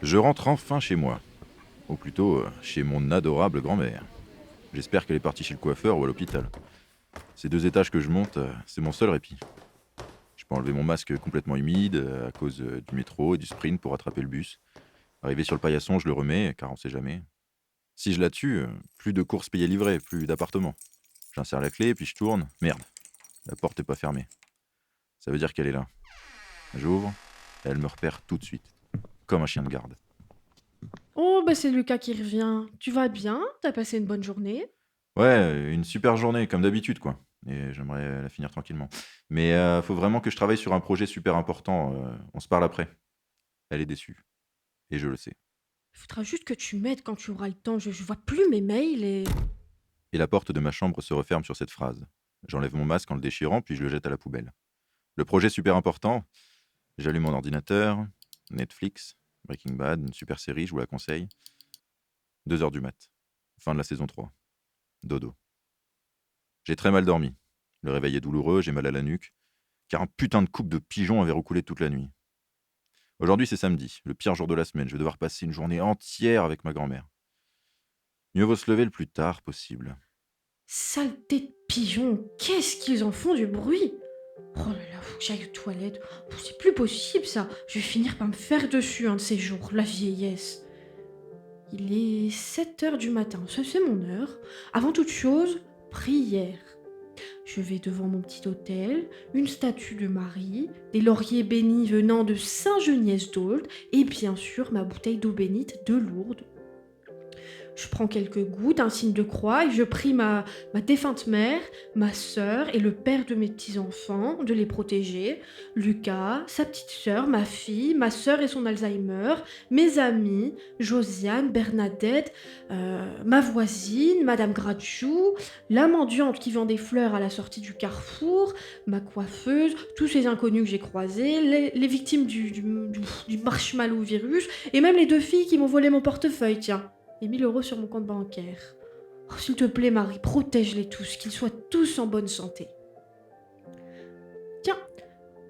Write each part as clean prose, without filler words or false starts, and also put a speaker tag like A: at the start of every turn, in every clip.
A: Je rentre enfin chez moi. Ou plutôt, chez mon adorable grand-mère. J'espère qu'elle est partie chez le coiffeur ou à l'hôpital. Ces 2 étages que je monte, c'est mon seul répit. Je peux enlever mon masque complètement humide, à cause, du métro et du sprint pour attraper le bus. Arrivé sur le paillasson, je le remets, car on sait jamais. Si je la tue, plus de courses payées livrées, plus d'appartements. J'insère la clé, puis je tourne. Merde, la porte est pas fermée. Ça veut dire qu'elle est là. J'ouvre, elle me repère tout de suite. Comme un chien de garde.
B: Oh, bah c'est Lucas qui revient. Tu vas bien? T'as passé une bonne journée?
A: Ouais, une super journée, comme d'habitude, quoi. Et j'aimerais la finir tranquillement. Mais faut vraiment que je travaille sur un projet super important. On se parle après. Elle est déçue. Et je le sais.
B: Faudra juste que tu m'aides quand tu auras le temps. Je vois plus mes mails et...
A: Et la porte de ma chambre se referme sur cette phrase. J'enlève mon masque en le déchirant, puis je le jette à la poubelle. Le projet super important, j'allume mon ordinateur, Netflix, Breaking Bad, une super série, je vous la conseille. 2 heures du mat. Fin de la saison 3. Dodo. J'ai très mal dormi. Le réveil est douloureux, j'ai mal à la nuque, car un putain de couple de pigeons avait roucoulé toute la nuit. Aujourd'hui, c'est samedi, le pire jour de la semaine. Je vais devoir passer une journée entière avec ma grand-mère. Mieux vaut se lever le plus tard possible.
B: Saleté de pigeons, qu'est-ce qu'ils en font du bruit? Oh là là, faut que j'aille aux toilettes. Oh, c'est plus possible ça. Je vais finir par me faire dessus un de ces jours, la vieillesse. Il est 7 heures du matin, ça c'est mon heure. Avant toute chose, prière. Je vais devant mon petit autel, une statue de Marie, des lauriers bénis venant de Saint-Geniès d'Aulde et bien sûr ma bouteille d'eau bénite de Lourdes. Je prends quelques gouttes, un signe de croix, et je prie ma défunte mère, ma sœur et le père de mes petits-enfants de les protéger, Lucas, sa petite sœur, ma fille, ma sœur et son Alzheimer, mes amis, Josiane, Bernadette, ma voisine, Madame Gratchou, la mendiante qui vend des fleurs à la sortie du carrefour, ma coiffeuse, tous ces inconnus que j'ai croisés, les victimes du marshmallow virus, et même les 2 filles qui m'ont volé mon portefeuille, tiens et 1 000 € sur mon compte bancaire. Oh, s'il te plaît, Marie, protège-les tous, qu'ils soient tous en bonne santé. Tiens,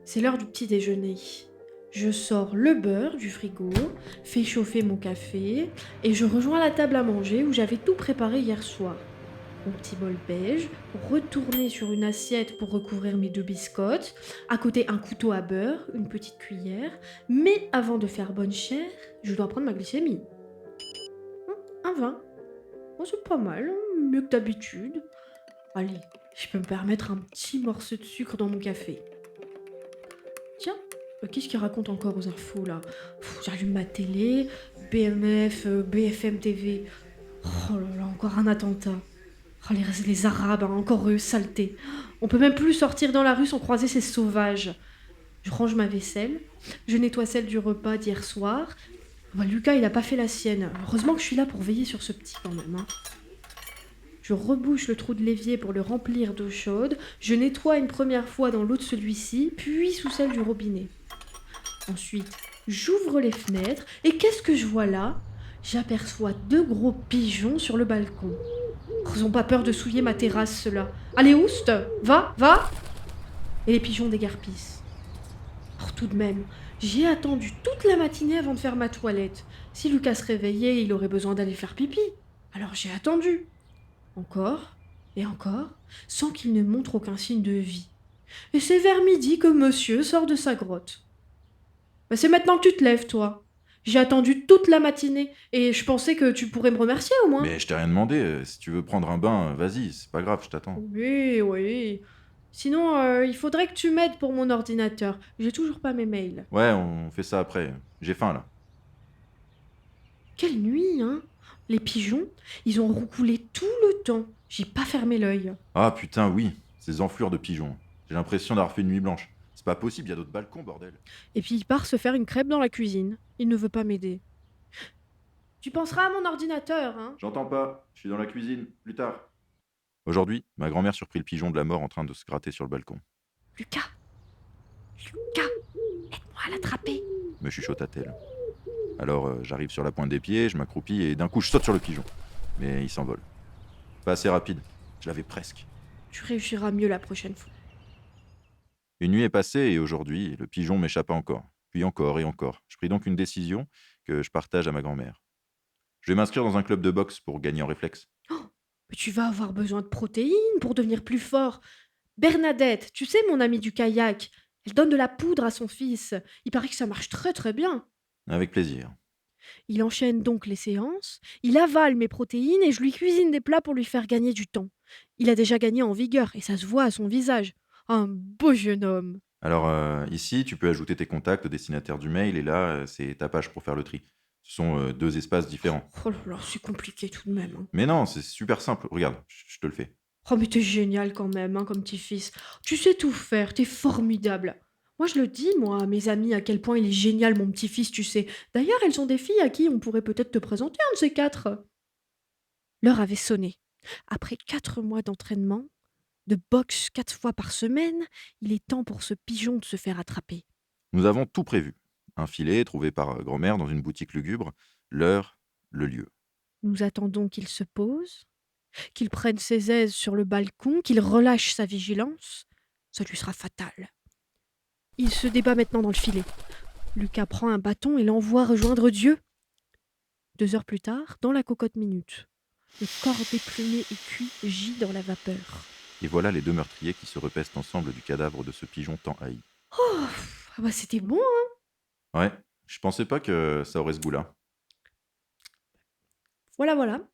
B: c'est l'heure du petit déjeuner. Je sors le beurre du frigo, fais chauffer mon café et je rejoins la table à manger où j'avais tout préparé hier soir. Mon petit bol beige, retourné sur une assiette pour recouvrir mes 2 biscottes, à côté un couteau à beurre, une petite cuillère, mais avant de faire bonne chère, je dois prendre ma glycémie. Un vin. Oh, c'est pas mal, hein, mieux que d'habitude. Allez, je peux me permettre un petit morceau de sucre dans mon café. Tiens, qu'est-ce qu'il raconte encore aux infos là? J'allume ma télé, BMF, BFM TV. Oh là là, encore un attentat. Oh, les Arabes, hein, encore eux, saleté. On peut même plus sortir dans la rue sans croiser ces sauvages. Je range ma vaisselle, je nettoie celle du repas d'hier soir. Bah, Lucas, il a pas fait la sienne. Heureusement que je suis là pour veiller sur ce petit quand même, hein. Je rebouche le trou de l'évier pour le remplir d'eau chaude, je nettoie une première fois dans l'eau de celui-ci, puis sous celle du robinet. Ensuite, j'ouvre les fenêtres et qu'est-ce que je vois là? J'aperçois 2 gros pigeons sur le balcon. Oh, ils ont pas peur de souiller ma terrasse, ceux-là. Allez, ouste, va, va. Et les pigeons déguerpissent. Oh, tout de même, j'ai attendu toute la matinée avant de faire ma toilette. Si Lucas se réveillait, il aurait besoin d'aller faire pipi. Alors j'ai attendu. Encore et encore, sans qu'il ne montre aucun signe de vie. Et c'est vers midi que monsieur sort de sa grotte. Bah, c'est maintenant que tu te lèves, toi. J'ai attendu toute la matinée et je pensais que tu pourrais me remercier au moins.
A: Mais je t'ai rien demandé. Si tu veux prendre un bain, vas-y, c'est pas grave, je t'attends.
B: Oui, oui. Sinon, il faudrait que tu m'aides pour mon ordinateur. J'ai toujours pas mes mails.
A: Ouais, on fait ça après. J'ai faim là.
B: Quelle nuit, hein? Les pigeons, ils ont roucoulé tout le temps. J'ai pas fermé l'œil.
A: Ah putain, oui, ces enflures de pigeons. J'ai l'impression d'avoir fait une nuit blanche. C'est pas possible, il y a d'autres balcons, bordel.
B: Et puis il part se faire une crêpe dans la cuisine. Il ne veut pas m'aider. Tu penseras à mon ordinateur, hein?
A: J'entends pas, je suis dans la cuisine, plus tard. Aujourd'hui, ma grand-mère surprit le pigeon de la mort en train de se gratter sur le balcon.
B: Lucas, Lucas, aide-moi à l'attraper.
A: Me chuchota-t-elle. Alors j'arrive sur la pointe des pieds, je m'accroupis et d'un coup je saute sur le pigeon. Mais il s'envole. Pas assez rapide, je l'avais presque.
B: Tu réussiras mieux la prochaine fois.
A: Une nuit est passée et aujourd'hui, le pigeon m'échappa encore. Puis encore et encore. Je pris donc une décision que je partage à ma grand-mère. Je vais m'inscrire dans un club de boxe pour gagner en réflexe.
B: Mais tu vas avoir besoin de protéines pour devenir plus fort. Bernadette, tu sais, mon amie du kayak, elle donne de la poudre à son fils. Il paraît que ça marche très très bien.
A: Avec plaisir.
B: Il enchaîne donc les séances, il avale mes protéines et je lui cuisine des plats pour lui faire gagner du temps. Il a déjà gagné en vigueur et ça se voit à son visage. Un beau jeune homme.
A: Alors, ici, tu peux ajouter tes contacts au destinataire du mail et là, c'est ta page pour faire le tri. Ce sont 2 espaces différents.
B: Oh là là, c'est compliqué tout de même, hein.
A: Mais non, c'est super simple. Regarde, je te le fais.
B: Oh mais t'es génial quand même, hein, comme petit-fils. Tu sais tout faire, t'es formidable. Moi je le dis, moi, à mes amis, à quel point il est génial mon petit-fils, tu sais. D'ailleurs, elles sont des filles à qui on pourrait peut-être te présenter un de ces quatre. L'heure avait sonné. Après 4 mois d'entraînement, de boxe 4 fois par semaine, il est temps pour ce pigeon de se faire attraper.
A: Nous avons tout prévu. Un filet trouvé par, grand-mère dans une boutique lugubre, l'heure, le lieu.
B: Nous attendons qu'il se pose, qu'il prenne ses aises sur le balcon, qu'il relâche sa vigilance. Ça lui sera fatal. Il se débat maintenant dans le filet. Lucas prend un bâton et l'envoie rejoindre Dieu. 2 heures plus tard, dans la cocotte minute, le corps déplumé et cuit gît dans la vapeur.
A: Et voilà les 2 meurtriers qui se repaissent ensemble du cadavre de ce pigeon tant haï.
B: Oh, ah bah c'était bon, hein.
A: Ouais, je pensais pas que ça aurait ce goût-là.
B: Voilà, voilà.